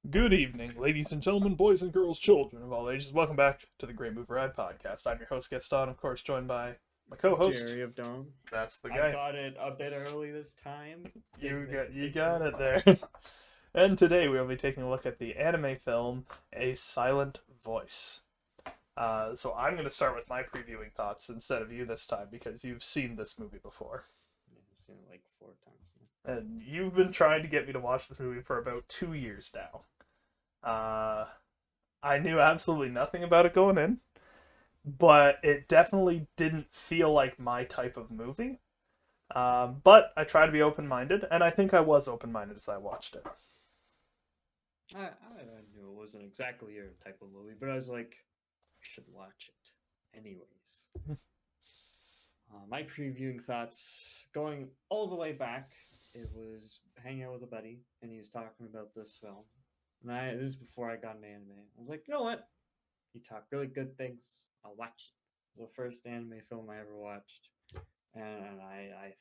Good evening, ladies and gentlemen, boys and girls, children of all ages. Welcome back to the Great Move Ride podcast. I'm your host, Gaston, of course, joined by my co-host. Jerryofdom. That's the I guy. got it a bit early this time. You got it there. And today we'll be taking a look at the anime film A Silent Voice. So I'm going to start with my previewing thoughts instead of you this time because you've seen this movie before. Yeah, I've seen it like 4 times now. And you've been trying to get me to watch this movie for about 2 years now. I knew absolutely nothing about it going in, but it definitely didn't feel like my type of movie. But I try to be open-minded, and I think I was open-minded as I watched it. I knew it wasn't exactly your type of movie, but I was like, I should watch it anyways. My previewing thoughts, going all the way back, it was hanging out with a buddy, and he was talking about this film. And this is before I got into anime. I was like, you know what? You talk really good things. I'll watch it. It was the first anime film I ever watched, and I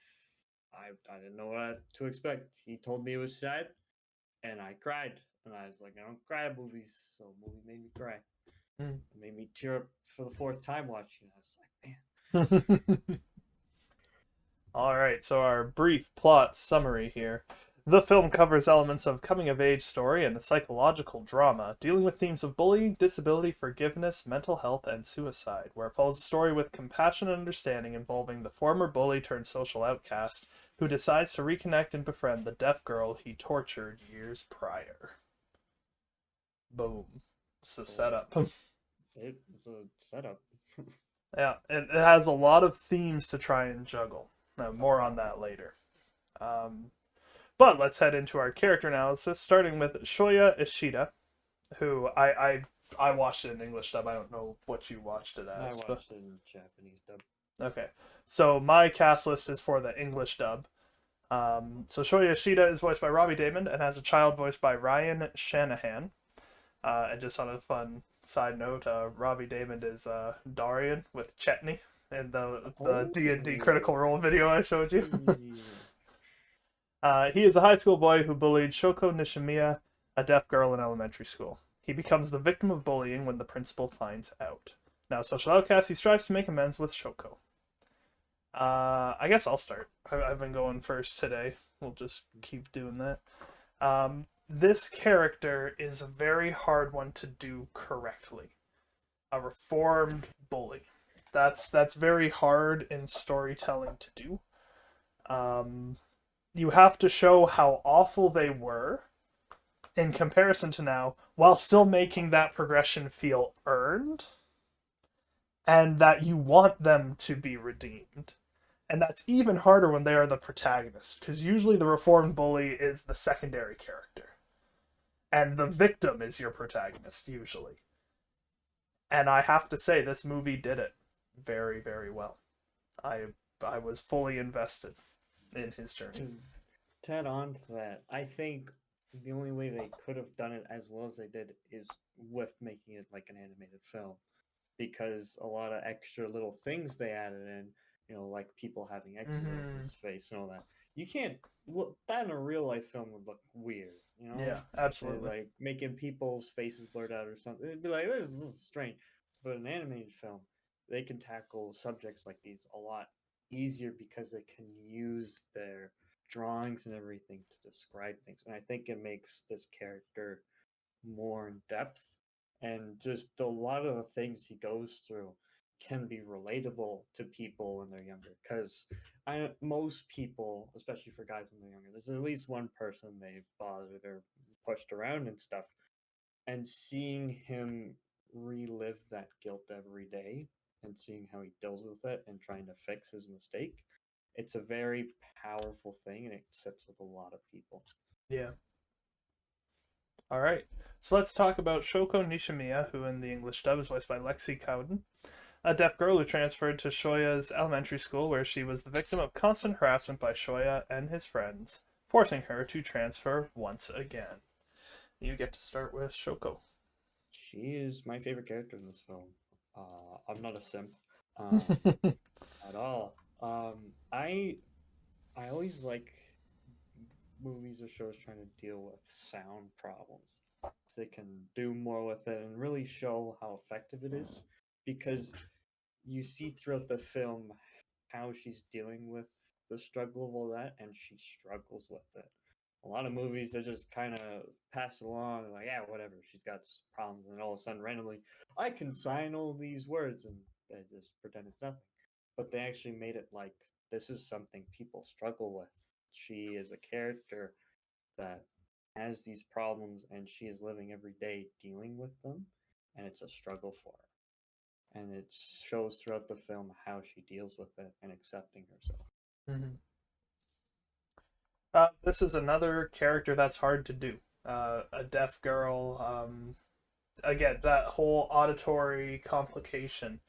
didn't know what to expect. He told me it was sad, and I cried. And I was like, I don't cry at movies, so the movie made me cry. Mm. It made me tear up for the fourth time watching it. I was like, man. Alright, so our brief plot summary here. The film covers elements of coming-of-age story and a psychological drama, dealing with themes of bullying, disability, forgiveness, mental health, and suicide, where it follows a story with compassion and understanding involving the former bully turned social outcast, who decides to reconnect and befriend the deaf girl he tortured years prior. Boom. It's the setup. It's a setup. Yeah, it has a lot of themes to try and juggle. More on that later. But let's head into our character analysis, starting with Shoya Ishida, who I watched it in English dub. I don't know what you watched it I as. watched it in Japanese dub. Okay, so my cast list is for the English dub. So Shoya Ishida is voiced by Robbie Daymond and has a child voiced by Ryan Shanahan. And just on a fun side note, Robbie Daymond is Darian with Chetney in the D&D Critical Role video I showed you. He is a high school boy who bullied Shoko Nishimiya, a deaf girl in elementary school. He becomes the victim of bullying when the principal finds out. Now, social outcast, he strives to make amends with Shoko. I guess I'll start. I've been going first today. We'll just keep doing that. This character is a very hard one to do correctly. A reformed bully. That's very hard in storytelling to do. You have to show how awful they were in comparison to now, while still making that progression feel earned, and that you want them to be redeemed. And that's even harder when they are the protagonist, because usually the reformed bully is the secondary character. And the victim is your protagonist, usually. And I have to say, this movie did it very, very well. I was fully invested in his journey. To add on to that, I think the only way they could have done it as well as they did is with making it like an animated film, because a lot of extra little things they added in, like people having X's over his face and all that. You can't look that in a real life film would look weird, Yeah, absolutely. Like making people's faces blurred out or something. It'd be like this is strange, but an animated film, they can tackle subjects like these a lot easier because they can use their drawings and everything to describe things. And I think it makes this character more in depth, and just a lot of the things he goes through can be relatable to people when they're younger. Because most people, especially for guys when they're younger, there's at least one person they bothered or pushed around and stuff. And seeing him relive that guilt every day and seeing how he deals with it and trying to fix his mistake, it's a very powerful thing, and it sits with a lot of people. Yeah. All right. So let's talk about Shoko Nishimiya, who in the English dub is voiced by Lexi Cowden, a deaf girl who transferred to Shoya's elementary school where she was the victim of constant harassment by Shoya and his friends, forcing her to transfer once again. You get to start with Shoko. She is my favorite character in this film. I'm not a simp at all. I always like movies or shows trying to deal with sound problems. they can do more with it and really show how effective it is, because you see throughout the film how she's dealing with the struggle of all that, and she struggles with it. A lot of movies they just kind of pass it along, like, yeah, whatever. She's got problems, and all of a sudden, randomly, I can sign all these words, and they just pretend it's nothing. But they actually made it like this is something people struggle with. She is a character that has these problems, and she is living every day dealing with them, and it's a struggle for her. And it shows throughout the film how she deals with it and accepting herself. Mm-hmm. This is another character that's hard to do. A deaf girl. Again, that whole auditory complication.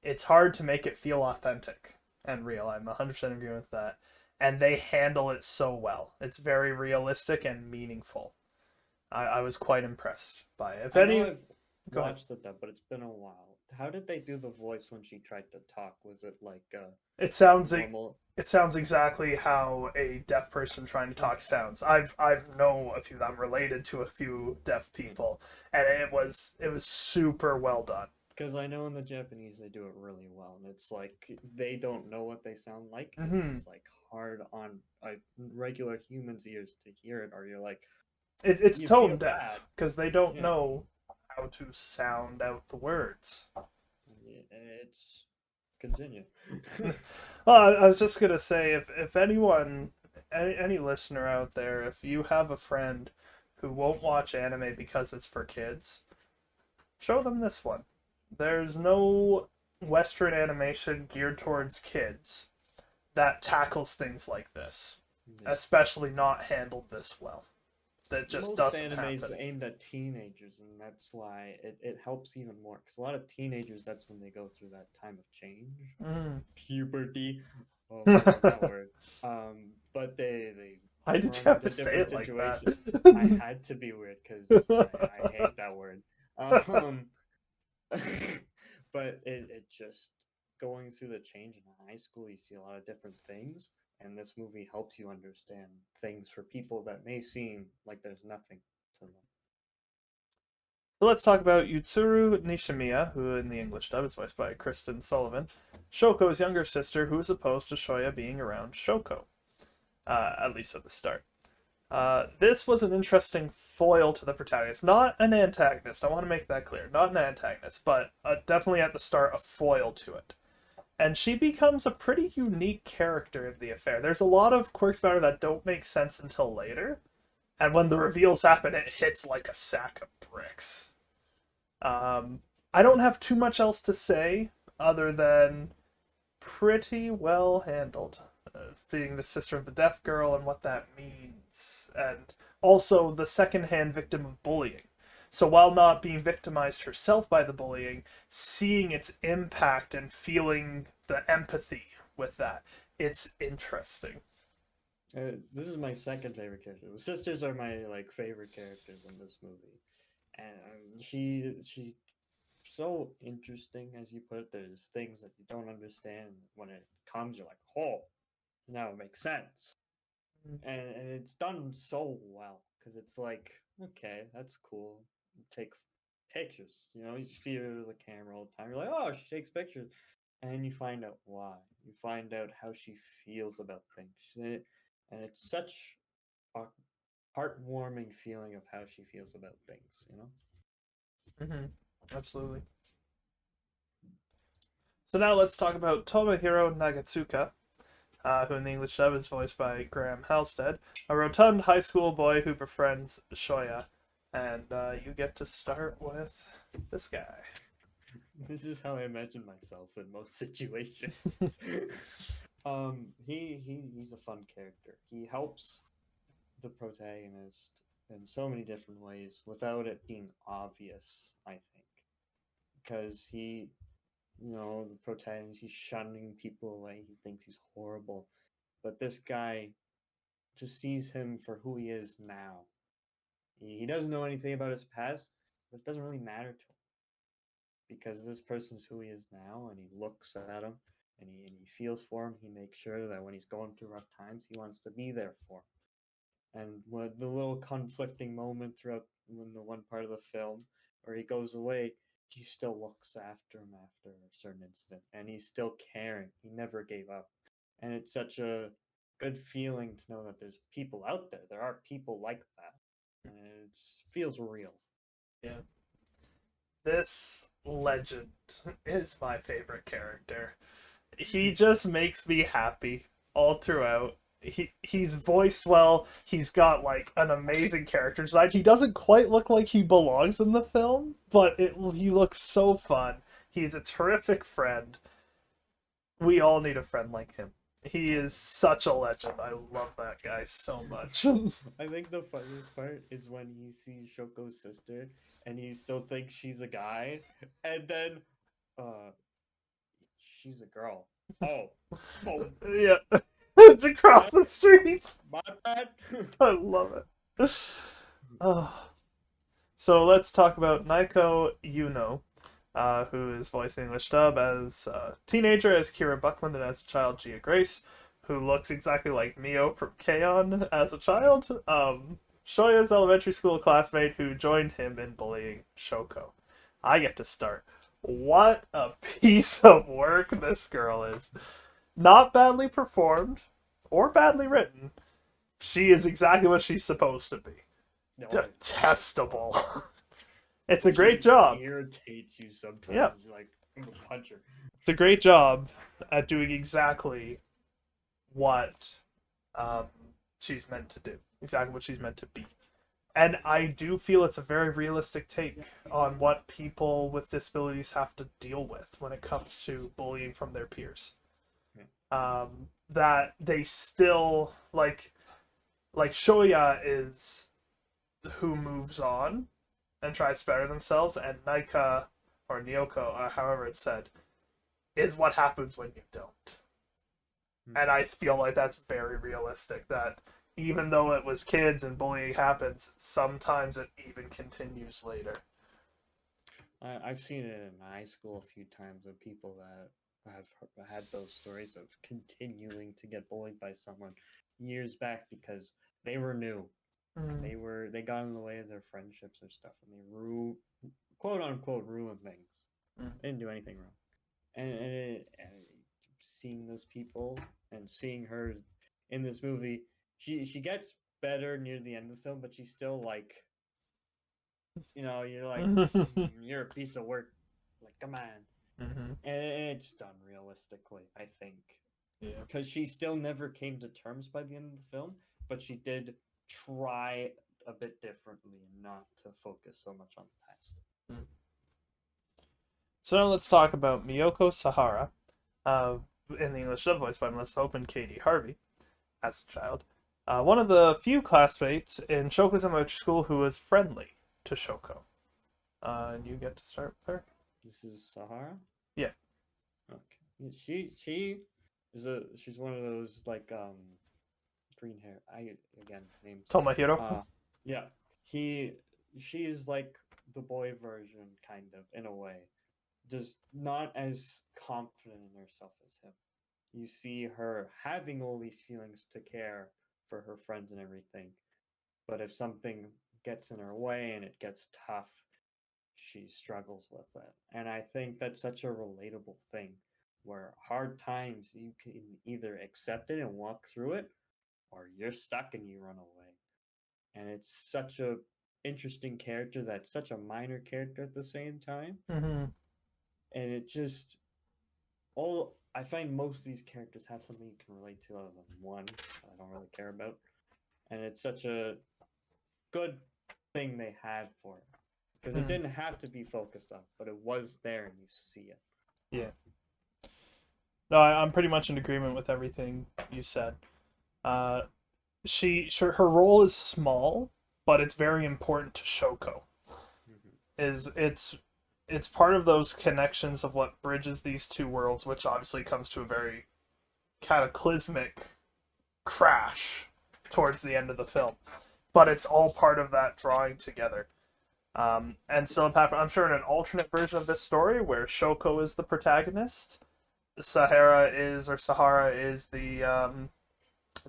It's hard to make it feel authentic and real. I'm 100% agree with that. And they handle it so well. It's very realistic and meaningful. I was quite impressed by it. If I know any, I've go ahead. watched it though, but it's been a while. How did they do the voice when she tried to talk? Was it like It sounds normal? it sounds exactly how a deaf person trying to talk Okay. sounds. I've know a few. I'm related to a few deaf people, and it was super well done. Because I know in the Japanese they do it really well, and it's like they don't know what they sound like, and Hmm. it's like hard on a regular human's ears to hear it, or you're like, It's you tone feel bad. deaf because they don't Yeah, know how to sound out the words. it's continue. Well, I was just gonna say, if anyone, any listener out there, if you have a friend who won't watch anime because it's for kids, show them this one. There's no Western animation geared towards kids that tackles things like this, Yeah. especially not handled this well. That just Most doesn't animes happen. aimed at teenagers, and that's why it helps even more. Because a lot of teenagers, that's when they go through that time of change, Mm. puberty. Oh my god, that word. But they Why did you run have to into say different it like that? situations. I had to be weird because I hate that word. Um, but it just going through the change in high school, you see a lot of different things, and this movie helps you understand things for people that may seem like there's nothing to them. So let's talk about Yutsuru Nishimiya, who in the English dub is voiced by Kristen Sullivan, Shoko's younger sister, who is opposed to Shoya being around Shoko, at least at the start. This was an interesting foil to the protagonist. Not an antagonist, I want to make that clear. Not an antagonist, but definitely at the start a foil to it. And she becomes a pretty unique character in the affair. There's a lot of quirks about her that don't make sense until later. And when the reveals happen, it hits like a sack of bricks. I don't have too much else to say other than pretty well handled. Being the sister of the deaf girl and what that means. And also the secondhand victim of bullying. So while not being victimized herself by the bullying, seeing its impact and feeling the empathy with that, it's interesting. This is my second favorite character. The sisters are my like favorite characters in this movie, and she so interesting as you put it. There's things that you don't understand when it comes. You're like, oh, now it makes sense, and it's done so well because it's like, okay, that's cool. Take pictures. You know, you see her with the camera all the time. You're like, oh, she takes pictures, and you find out why. You find out how she feels about things, and it's such a heartwarming feeling of how she feels about things. You know. Mm-hmm. Absolutely. So now let's talk about Tomohiro Nagatsuka, who in the English dub is voiced by Graham Halstead, a rotund high school boy who befriends Shoya. And you get to start with this guy. This is how I imagine myself in most situations. He's a fun character. He helps the protagonist in so many different ways without it being obvious, I think. Because the protagonist, he's shunning people away. He thinks he's horrible. But this guy just sees him for who he is now. He doesn't know anything about his past, but it doesn't really matter to him because this person's who he is now, and he looks at him and he feels for him. He makes sure that when he's going through rough times, he wants to be there for him. And the little conflicting moment throughout when the one part of the film where he goes away, he still looks after him after a certain incident, and he's still caring. He never gave up, and it's such a good feeling to know that there's people out there. There are people like that, and it feels real. Yeah. This legend is my favorite character. He just makes me happy all throughout. He's voiced well. He's got like an amazing character design. He doesn't quite look like he belongs in the film, but he looks so fun. He's a terrific friend. We all need a friend like him. He is such a legend. I love that guy so much. I think the funniest part is when he sees Shoko's sister and he still thinks she's a guy, and then uh she's a girl. Oh, oh, Yeah. It's across my, the street. my bad. I love it. Oh. So let's talk about Niko Yuno, who is voiced in English dub as a teenager as Kira Buckland and as a child Gia Grace, who looks exactly like Mio from K-On! As a child. Shoya's elementary school classmate who joined him in bullying Shoko. I get to start. What a piece of work this girl is. Not badly performed or badly written. She is exactly what she's supposed to be. No, Detestable. It's a great job. Irritates you sometimes. Yeah. You're like, I'm a puncher. It's a great job at doing exactly what she's meant to do. Exactly what she's meant to be. And I do feel it's a very realistic take on what people with disabilities have to deal with when it comes to bullying from their peers. That they still like Shoya is who moves on and tries to better themselves, and Naika or Nyoko, or however it's said, is what happens when you don't. And I feel like that's very realistic, that even though it was kids and bullying happens, sometimes it even continues later. I've seen it in high school a few times of people that have had those stories of continuing to get bullied by someone years back because they were new. They got in the way of their friendships or stuff, and they quote unquote ruined things. They didn't do anything wrong, and seeing those people and seeing her in this movie, she gets better near the end of the film, but she's still like, you're like, you're a piece of work. Like, come on. And it's done realistically, I think. Yeah. Because she still never came to terms by the end of the film, but she did try a bit differently and not to focus so much on the past. So now let's talk about Miyoko Sahara, in the English dub voice by Melissa Hope and Katie Harvey, as a child. One of the few classmates in Shoko's elementary school who was friendly to Shoko. And you get to start with her. This is Sahara? Yeah. Okay. She's one of those like green hair. Names. Tomohiro. Yeah. She's like the boy version, kind of, in a way. Just not as confident in herself as him. You see her having all these feelings to care for her friends and everything. But if something gets in her way and it gets tough, she struggles with it. And I think that's such a relatable thing where hard times, you can either accept it and walk through it, or you're stuck and you run away. And it's such a interesting character that's such a minor character at the same time. Mm-hmm. And it just I find most of these characters have something you can relate to other than one that I don't really care about. And it's such a good thing they had for it. Because it didn't have to be focused on, but it was there and you see it. Yeah. No, I'm pretty much in agreement with everything you said. Her role is small, but it's very important to Shoko. It's part of those connections of what bridges these two worlds, which obviously comes to a very cataclysmic crash towards the end of the film. But it's all part of that drawing together. And so I'm sure in an alternate version of this story where Shoko is the protagonist, Sahara is the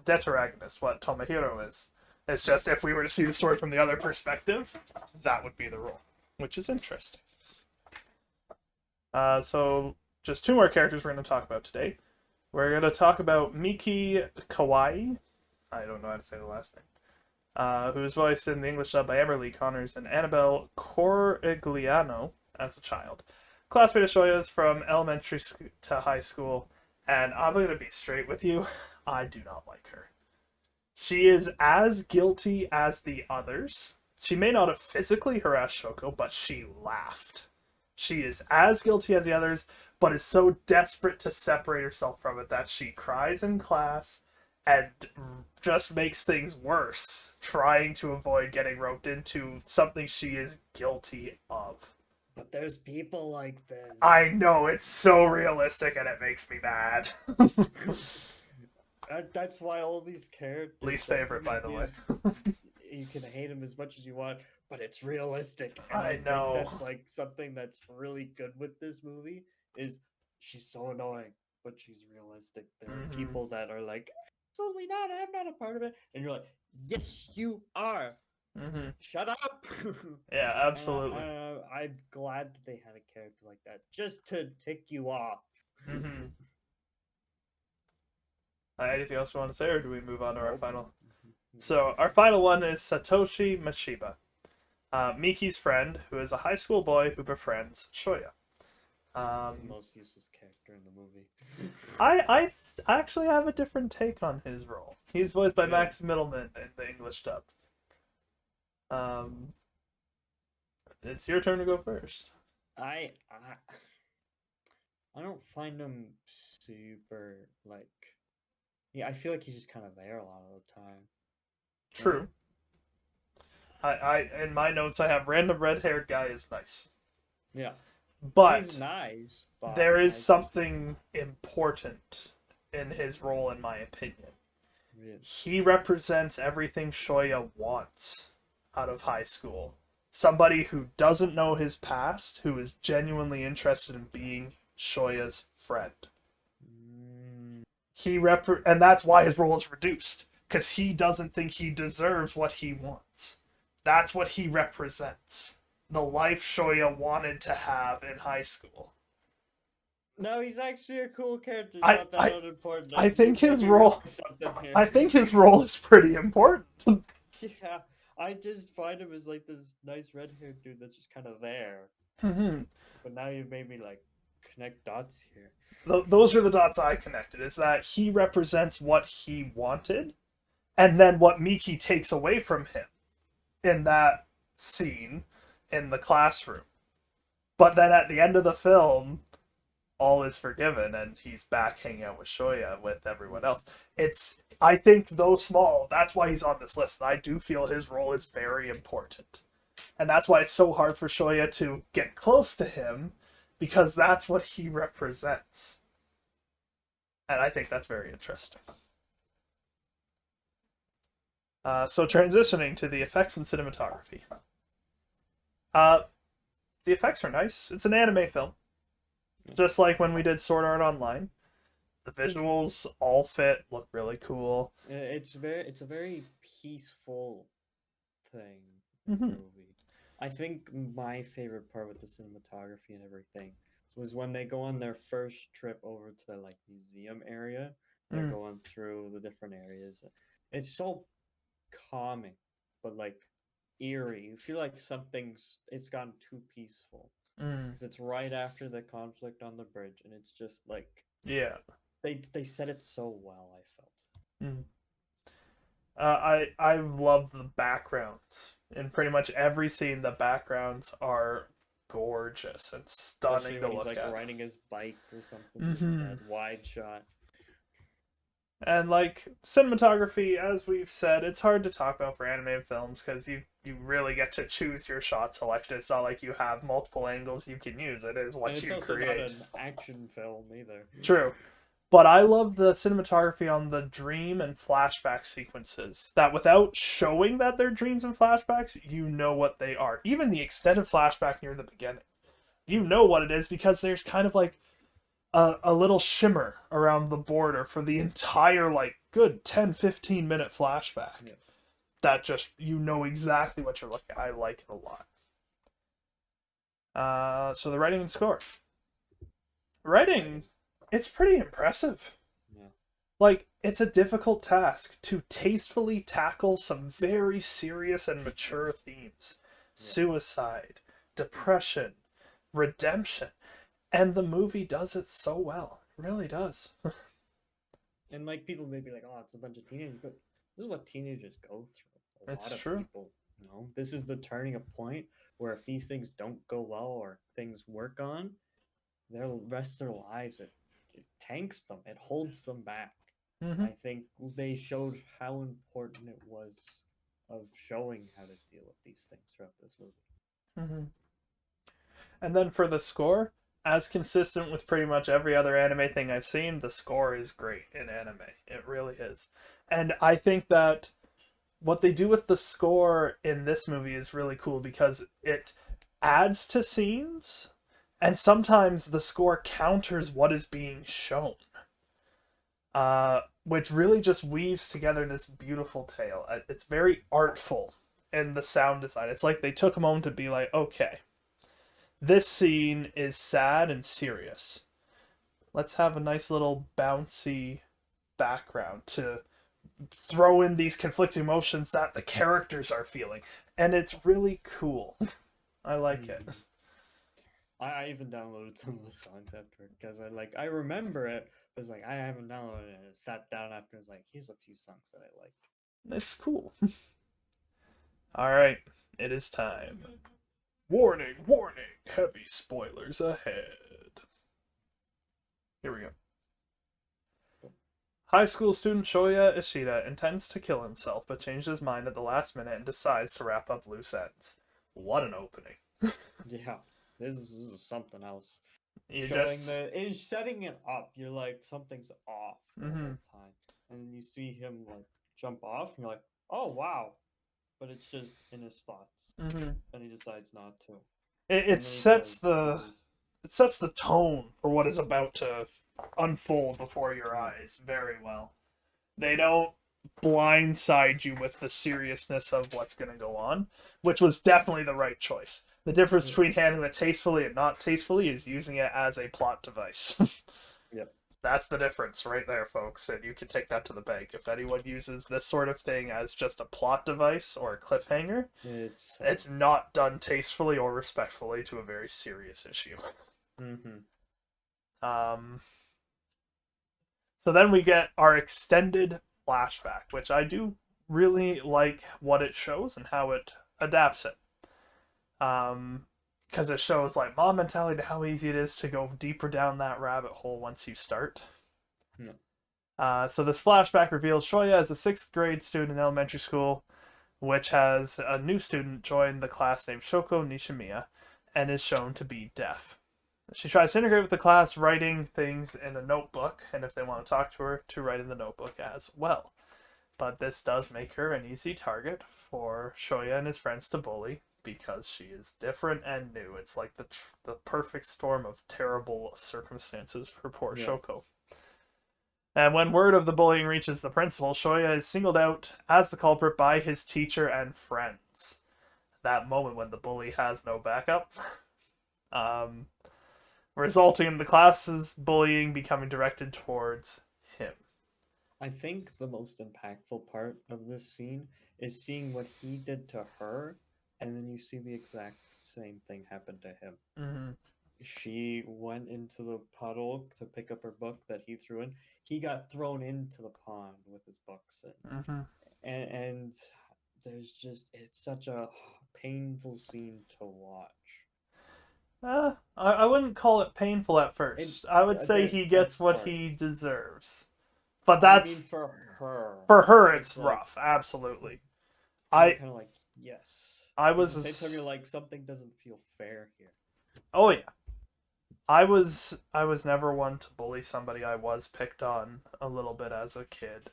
deteragonist, what Tomohiro is. It's just if we were to see the story from the other perspective, that would be the role, which is interesting. So just two more characters we're going to talk about today. We're going to talk about Miki Kawaii. I don't know how to say the last name. Who was voiced in the English dub by Emily Connors and Annabelle Corigliano as a child. Classmate of Shoya's from elementary to high school, and I'm going to be straight with you, I do not like her. She is as guilty as the others. She may not have physically harassed Shoko, but she laughed. She is as guilty as the others, but is so desperate to separate herself from it that she cries in class and just makes things worse, trying to avoid getting roped into something she is guilty of. But there's people like this. I know, it's so realistic and it makes me mad. That's why all these characters... Least favorite, by the way. You can hate them as much as you want, but it's realistic. And I know. think that's like something that's really good with this movie, is she's so annoying, but she's realistic. There are people that are like, absolutely not, I'm not a part of it. And you're like, yes, you are. Shut up. Yeah, absolutely. I'm glad that they had a character like that, just to tick you off. Anything else you want to say, or do we move on to our final? So, our final one is Satoshi Mashiba, Miki's friend, who is a high school boy who befriends Shoya. He's the most useless character in the movie. I actually have a different take on his role. He's voiced by Max Middleman in the English dub. It's your turn to go first. I don't find him super, like... Yeah, I feel like he's just kind of there a lot of the time. True. I in my notes I have random red-haired guy is nice. Yeah. But he's nice, but there is something important in his role, in my opinion. Really? He represents everything Shoya wants out of high school. Somebody who doesn't know his past, who is genuinely interested in being Shoya's friend. And that's why his role is reduced, because he doesn't think he deserves what he wants. That's what he represents. The life Shoya wanted to have in high school. No, he's actually a cool character. Not that unimportant. I think his role is pretty important. Yeah, I just find him as like this nice red-haired dude that's just kind of there. But now you've made me like connect dots here. Those are the dots I connected, is that he represents what he wanted, and then what Miki takes away from him in that scene in the classroom. But then at the end of the film, all is forgiven, and he's back hanging out with Shoya, with everyone else. I think, though small, that's why he's on this list. I do feel his role is very important. And that's why it's so hard for Shoya to get close to him, because that's what he represents. And I think that's very interesting. So transitioning to the effects and cinematography. The effects are nice. It's an anime film. Just like when we did Sword Art Online. The visuals all fit, look really cool. It's a very peaceful thing. Movie. I think my favorite part with the cinematography and everything was when they go on their first trip over to the like museum area. They're going through the different areas. It's so calming, but like eerie. You feel like it's gotten too peaceful. Because it's right after the conflict on the bridge, and it's just like, yeah, they said it so well. I felt. I love the backgrounds in pretty much every scene. The backgrounds are gorgeous and stunning to look at. He's like riding his bike or something, just that wide shot. And like cinematography, as we've said, it's hard to talk about for anime films because you really get to choose your shot selection. It's not like you have multiple angles you can use. It is what you create. It's also not an action film either. True. But I love the cinematography on the dream and flashback sequences. That without showing that they're dreams and flashbacks, you know what they are. Even the extended flashback near the beginning. You know what it is because there's kind of like a little shimmer around the border for the entire, like, good 10-15 minute flashback. Yeah. that just, you know exactly what you're looking at. I like it a lot. So the writing and score. Writing, it's pretty impressive. Yeah. Like, it's a difficult task to tastefully tackle some very serious and mature themes. Suicide, depression, redemption. And the movie does it so well. It really does. And like people may be like, "Oh, it's a bunch of teenagers," but this is what teenagers go through. A It's lot of true. people, this is the turning a point where if these things don't go well or things work on, their rest of their lives, it tanks them. It holds them back. Mm-hmm. I think they showed how important it was of showing how to deal with these things throughout this movie. Mm-hmm. And then for the score, as consistent with pretty much every other anime thing I've seen, the score is great in anime. It really is. And I think that what they do with the score in this movie is really cool because it adds to scenes, and sometimes the score counters what is being shown. Which really just weaves together this beautiful tale. It's very artful in the sound design. It's like they took a moment to be like, okay, this scene is sad and serious. Let's have a nice little bouncy background to throw in these conflicting emotions that the characters are feeling. And it's really cool. I like it. I even downloaded some of the songs after because I remember it. But it's like I haven't downloaded it. I sat down after. It's like here's a few songs that I liked. It's cool. Alright, it is time. Warning, warning, heavy spoilers ahead. Here we go. High school student Shoya Ishida intends to kill himself, but changes his mind at the last minute and decides to wrap up loose ends. What an opening. Yeah, this is something else. You Showing just... it's setting it up. You're like something's off the whole time, and then you see him like jump off, and you're like, oh wow, but it's just in his thoughts, and he decides not to. It sets the tone for what is about to unfold before your eyes very well. They don't blindside you with the seriousness of what's going to go on, which was definitely the right choice. The difference between handling it tastefully and not tastefully is using it as a plot device. Yep. That's the difference right there, folks, and you can take that to the bank. If anyone uses this sort of thing as just a plot device or a cliffhanger, it's not done tastefully or respectfully to a very serious issue. So then we get our extended flashback, which I do really like what it shows and how it adapts it. Because it shows like mom mentality, how easy it is to go deeper down that rabbit hole once you start. So this flashback reveals Shoya as a 6th grade student in elementary school, which has a new student join the class named Shoko Nishimiya, and is shown to be deaf. She tries to integrate with the class, writing things in a notebook, and if they want to talk to her, to write in the notebook as well. But this does make her an easy target for Shoya and his friends to bully, because she is different and new. It's like the perfect storm of terrible circumstances for poor Shoko. And when word of the bullying reaches the principal, Shoya is singled out as the culprit by his teacher and friends. That moment when the bully has no backup. Resulting in the class's bullying becoming directed towards him. I think the most impactful part of this scene is seeing what he did to her, and then you see the exact same thing happen to him. She went into the puddle to pick up her book that he threw in. He got thrown into the pond with his books in. And there's just, it's such a painful scene to watch. I wouldn't call it painful at first. I would say he gets what he deserves. But that's... for her. For her, it's rough. Absolutely. Kind of like, yes. I was... At the same time, you're like, something doesn't feel fair here. Oh, yeah. I was never one to bully somebody. I was picked on a little bit as a kid.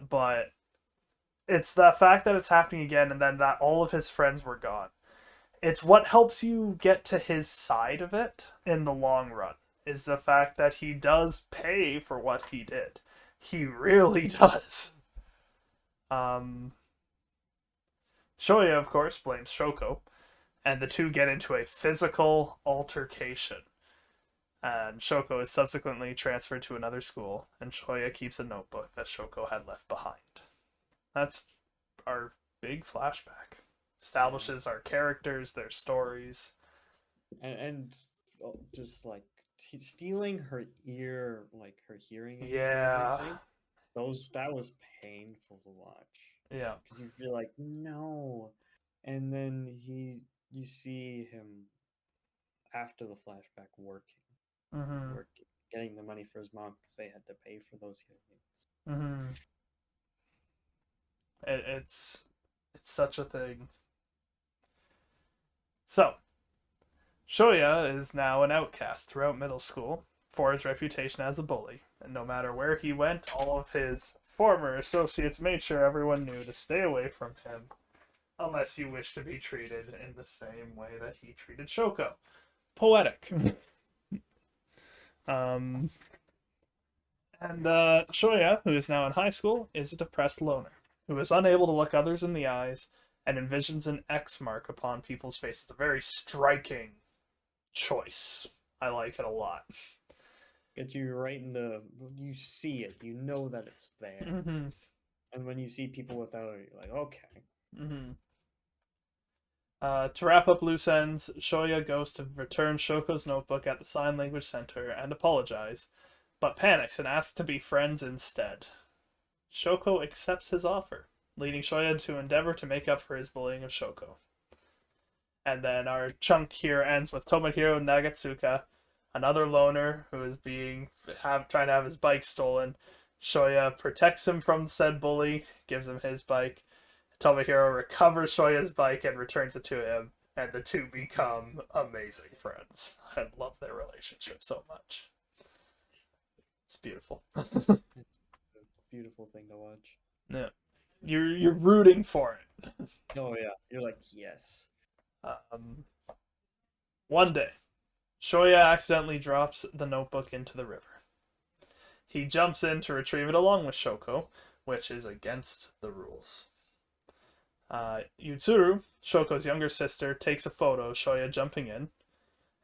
But it's the fact that it's happening again, and then that all of his friends were gone. It's what helps you get to his side of it in the long run, is the fact that he does pay for what he did. He really does. Shoya, of course, blames Shoko, and the two get into a physical altercation. And Shoko is subsequently transferred to another school, and Shoya keeps a notebook that Shoko had left behind. That's our big flashback. Yeah. Establishes our characters, their stories. And just like stealing her ear, like her hearing aids and Yeah. everything. That was painful to watch Yeah. because you feel like no, and then you see him after the flashback Mm-hmm. working, getting the money for his mom because they had to pay for those hearing aids. Mm-hmm. It's such a thing. So, Shoya is now an outcast throughout middle school for his reputation as a bully, and no matter where he went, all of his former associates made sure everyone knew to stay away from him unless you wish to be treated in the same way that he treated Shoko. Poetic. um, and Shoya, who is now in high school, is a depressed loner who is unable to look others in the eyes and envisions an X mark upon people's faces. A very striking choice. I like it a lot. Gets you right in the. You see it. You know that it's there. Mm-hmm. And when you see people without it, you're like, okay. Mm-hmm. To wrap up loose ends, Shoya goes to return Shoko's notebook at the Sign Language Center and apologize, but panics and asks to be friends instead. Shoko accepts his offer, leading Shoya to endeavor to make up for his bullying of Shoko. And then our chunk here ends with Tomohiro Nagatsuka, another loner who is trying to have his bike stolen. Shoya protects him from said bully, gives him his bike. Tomohiro recovers Shoya's bike and returns it to him, and the two become amazing friends. I love their relationship so much. It's beautiful. It's a beautiful thing to watch. Yeah, you're rooting for it. Oh yeah, you're like yes. Um, One day, Shoya accidentally drops the notebook into the river. He jumps in to retrieve it along with Shoko, which is against the rules. Yutsuru, Shoko's younger sister, takes a photo of Shoya jumping in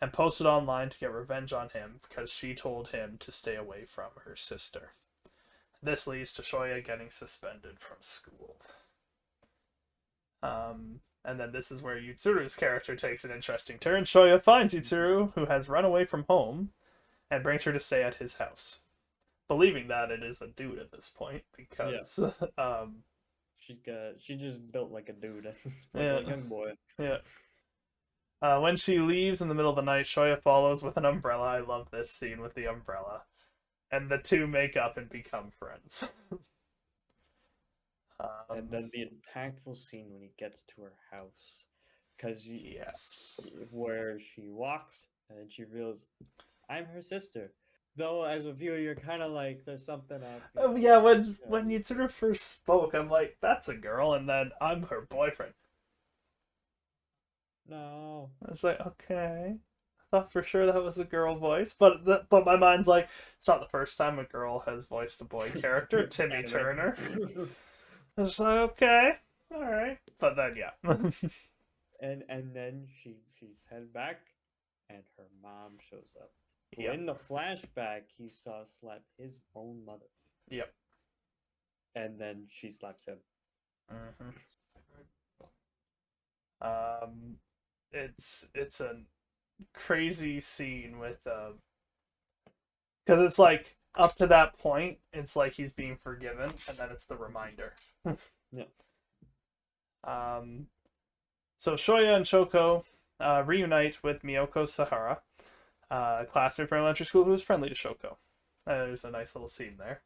and posts it online to get revenge on him because she told him to stay away from her sister. This leads to Shoya getting suspended from school. And then this is where Yutsuru's character takes an interesting turn. Shoya finds Yutsuru, who has run away from home, and brings her to stay at his house, believing that it is a dude at this point because She just built like a dude at this point, yeah, like a young boy. yeah. When she leaves in the middle of the night, Shoya follows with an umbrella. I love this scene with the umbrella, and the two make up and become friends. And then the impactful scene when he gets to her house, because yes, where she walks and then she realizes I'm her sister. Though as a viewer, you're kind of like, there's something up. yeah. When Yutsuru first spoke, I'm like, that's a girl, and then I'm her boyfriend. No. I was like, okay. I thought for sure that was a girl voice, but my mind's like, it's not the first time a girl has voiced a boy character. Timmy Turner. I was like, okay, all right, but then yeah. and then she's headed back, and her mom shows up. Yep. In the flashback, he saw slap his own mother. Yep. And then she slaps him. Mm-hmm. It's a crazy scene with because it's like up to that point, it's like he's being forgiven, and then it's the reminder. Yeah. So Shoya and Shoko reunite with Miyoko Sahara, a classmate from elementary school who was friendly to Shoko. There's a nice little scene there.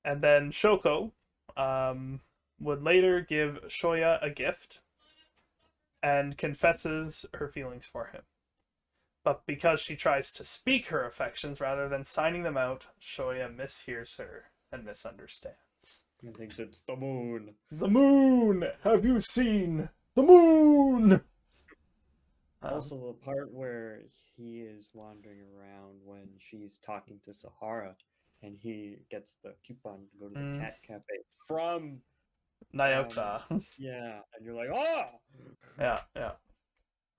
And then Shoko would later give Shoya a gift and confesses her feelings for him. But because she tries to speak her affections rather than signing them out, Shoya mishears her and misunderstands. He thinks it's the moon. The moon! Have you seen the moon? Also, the part where he is wandering around when she's talking to Sahara, and he gets the coupon to go to the Mm. cat cafe from Naota. yeah, and you're like, oh, Yeah.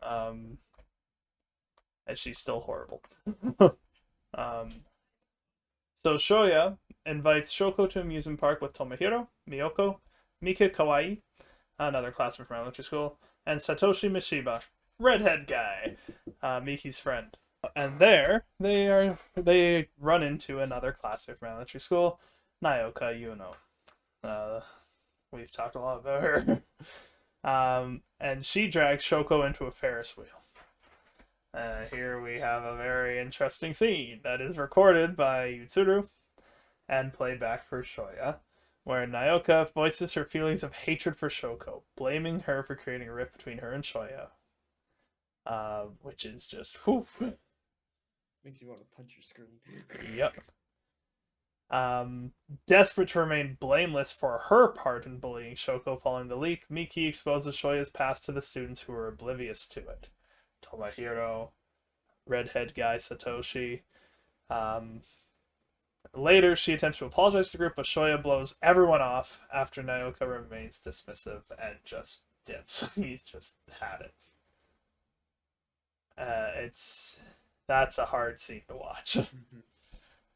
Um, and she's still horrible. So Shoya invites Shoko to amusement park with Tomohiro, Miyoko, Mika Kawaii, another classmate from elementary school, and Satoshi Mishiba, redhead guy, Miki's friend. And there they run into another classmate from elementary school, Naoka Yuno. We've talked a lot about her. And she drags Shoko into a Ferris wheel. Here we have a very interesting scene that is recorded by Yutsuru and played back for Shoya, where Naoka voices her feelings of hatred for Shoko, blaming her for creating a rift between her and Shoya. Which is just whew. makes you want to punch your screen. Yep. Desperate to remain blameless for her part in bullying Shoko following the leak, Miki exposes Shoya's past to the students who are oblivious to it. Tomohiro, redhead guy Satoshi. Later, she attempts to apologize to the group, but Shoya blows everyone off after Naoka remains dismissive and just dips. He's just had it. That's a hard scene to watch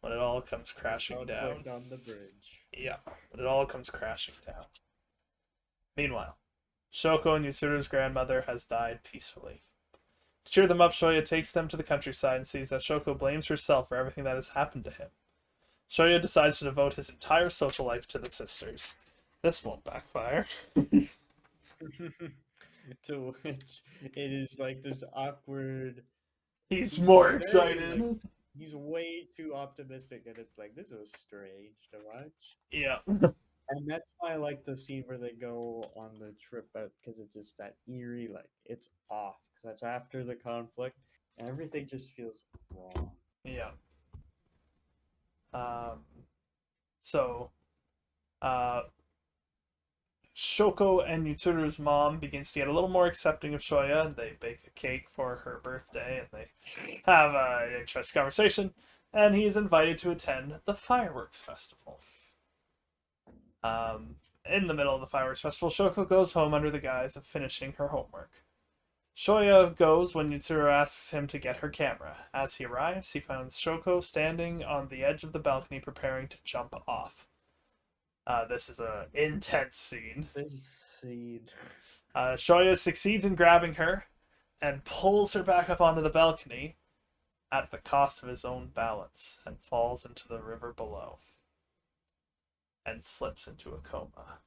when it all comes crashing down. On the bridge. Yeah, when it all comes crashing down. Meanwhile, Shoko and Yutsuru's grandmother has died peacefully. To cheer them up, Shoya takes them to the countryside and sees that Shoko blames herself for everything that has happened to him. Shoya decides to devote his entire social life to the sisters. This won't backfire. To which it is like this awkward. He's more very, excited. like, he's way too optimistic, and it's like, this is strange to watch. Yeah. And that's why I like the scene where they go on the trip out, because it's just that eerie, like, it's off. Because that's after the conflict, and everything just feels wrong. Yeah. So, Shoko and Yutsuru's mom begins to get a little more accepting of Shoya. They bake a cake for her birthday, and they have an interesting conversation. And he is invited to attend the fireworks festival. In the middle of the fireworks festival, Shoko goes home under the guise of finishing her homework. Shoya goes when Yutsuru asks him to get her camera. As he arrives, he finds Shoko standing on the edge of the balcony preparing to jump off. This is an intense scene. Shoya succeeds in grabbing her and pulls her back up onto the balcony at the cost of his own balance and falls into the river below and slips into a coma.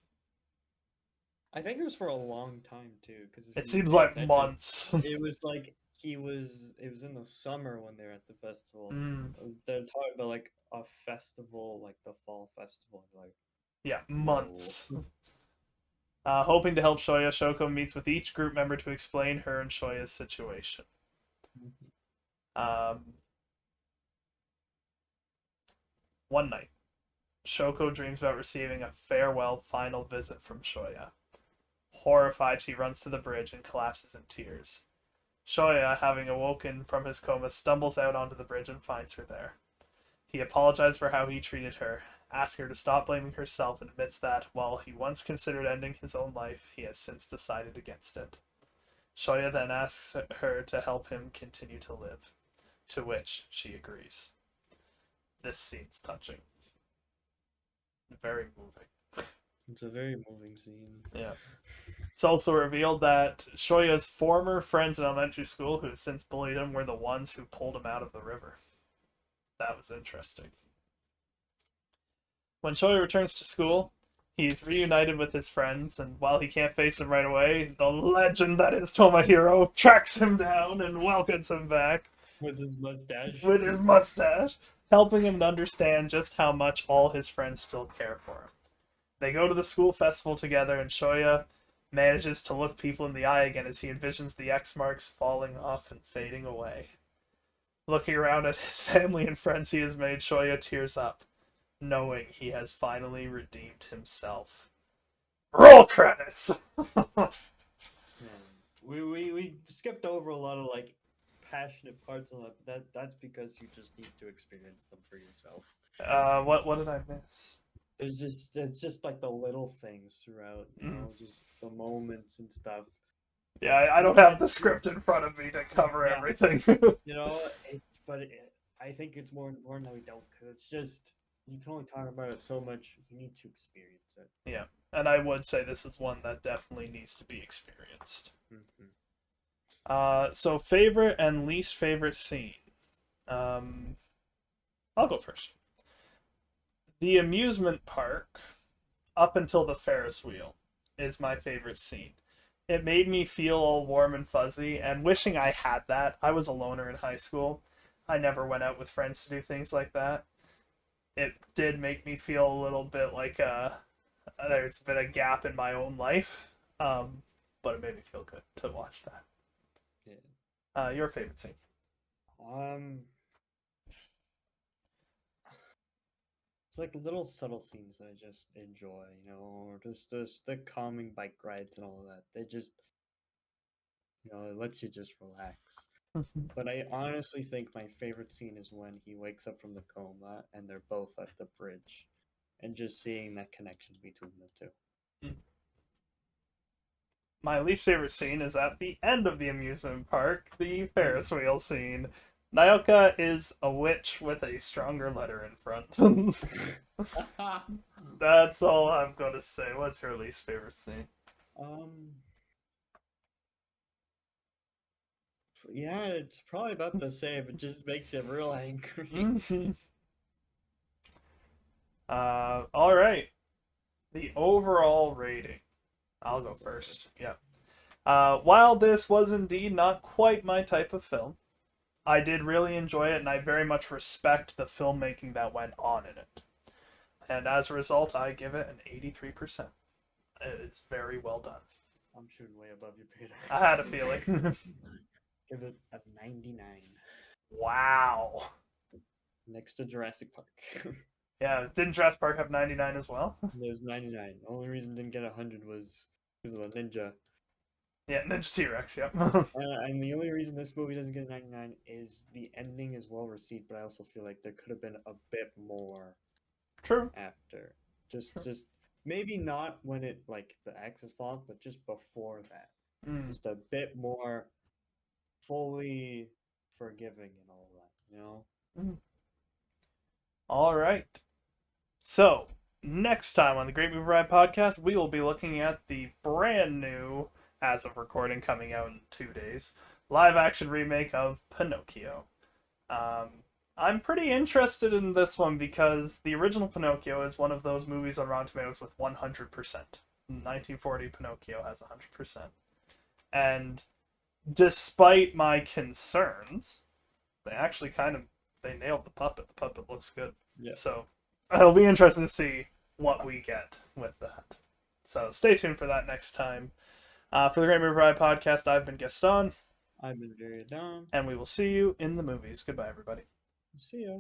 I think it was for a long time too, because It seems like months. It was like it was in the summer when they're at the festival. Mm. They're talking about like a festival, like the fall festival, like yeah, months. Hoping to help Shoya, Shoko meets with each group member to explain her and Shoya's situation. One night, Shoko dreams about receiving a farewell final visit from Shoya. Horrified, she runs to the bridge and collapses in tears. Shoya, having awoken from his coma, stumbles out onto the bridge and finds her there. He apologizes for how he treated her, asking her to stop blaming herself, and admits that, while he once considered ending his own life, he has since decided against it. Shoya then asks her to help him continue to live, to which she agrees. This scene's touching. Very moving. It's a very moving scene. Yeah. It's also revealed that Shoya's former friends in elementary school, who have since bullied him, were the ones who pulled him out of the river. That was interesting. When Shoya returns to school, he's reunited with his friends, and while he can't face them right away, the legend that is Tomohiro tracks him down and welcomes him back. With his mustache. Helping him to understand just how much all his friends still care for him. They go to the school festival together, and Shoya manages to look people in the eye again as he envisions the X marks falling off and fading away. Looking around at his family and friends he has made, Shoya tears up, knowing he has finally redeemed himself. Roll credits! We skipped over a lot of like passionate parts of that. That's because you just need to experience them for yourself. What did I miss? It's just like the little things throughout, Mm. just the moments and stuff. Yeah, I You don't have can't, the script in front of me to cover yeah, everything. I think it's more important that we don't, because it's just you can only talk about it so much. You need to experience it. Yeah, and I would say this is one that definitely needs to be experienced. Hmm. So favorite and least favorite scene. I'll go first. The amusement park, up until the Ferris wheel, is my favorite scene. It made me feel all warm and fuzzy, and wishing I had that. I was a loner in high school. I never went out with friends to do things like that. It did make me feel a little bit like there's been a gap in my own life, but it made me feel good to watch that. Yeah. Your favorite scene? Um, it's like little subtle scenes that I just enjoy, or just the calming bike rides and all of that. They just, it lets you just relax. But I honestly think my favorite scene is when he wakes up from the coma and they're both at the bridge, and just seeing that connection between the two. My least favorite scene is at the end of the amusement park, the Ferris wheel scene. Naoka is a witch with a stronger letter in front. That's all I'm gonna say. What's your least favorite scene? um, yeah, it's probably about the same. It just makes it real angry. All right. The overall rating. I'll go Go for it. first. Yeah. While this was indeed not quite my type of film, I did really enjoy it, and I very much respect the filmmaking that went on in it. And as a result, I give it an 83%. It's very well done. I'm shooting way above you, Peter. I had a feeling. Give it a 99. Wow. Next to Jurassic Park. Yeah, didn't Jurassic Park have 99 as well? There's 99. The only reason it didn't get 100 was because of the ninja. Yeah, Ninja T-Rex, yep. And the only reason this movie doesn't get a 99 is the ending is well received, but I also feel like there could have been a bit more True. after. True. Just maybe not when it like the axis fall, but just before that. Mm. Just a bit more fully forgiving and all that. Mm. All right. So, next time on the Great Movie Ride podcast, we will be looking at the brand new, as of recording, coming out in 2 days, live action remake of Pinocchio. I'm pretty interested in this one because the original Pinocchio is one of those movies on Rotten Tomatoes with 100%. 1940 Pinocchio has 100%. And despite my concerns, they actually they nailed the puppet. The puppet looks good. Yeah. So it'll be interesting to see what we get with that. So stay tuned for that next time. For the Great Movie Ride podcast, I've been Gaston. I've been Jerryofdom. And we will see you in the movies. Goodbye, everybody. See ya.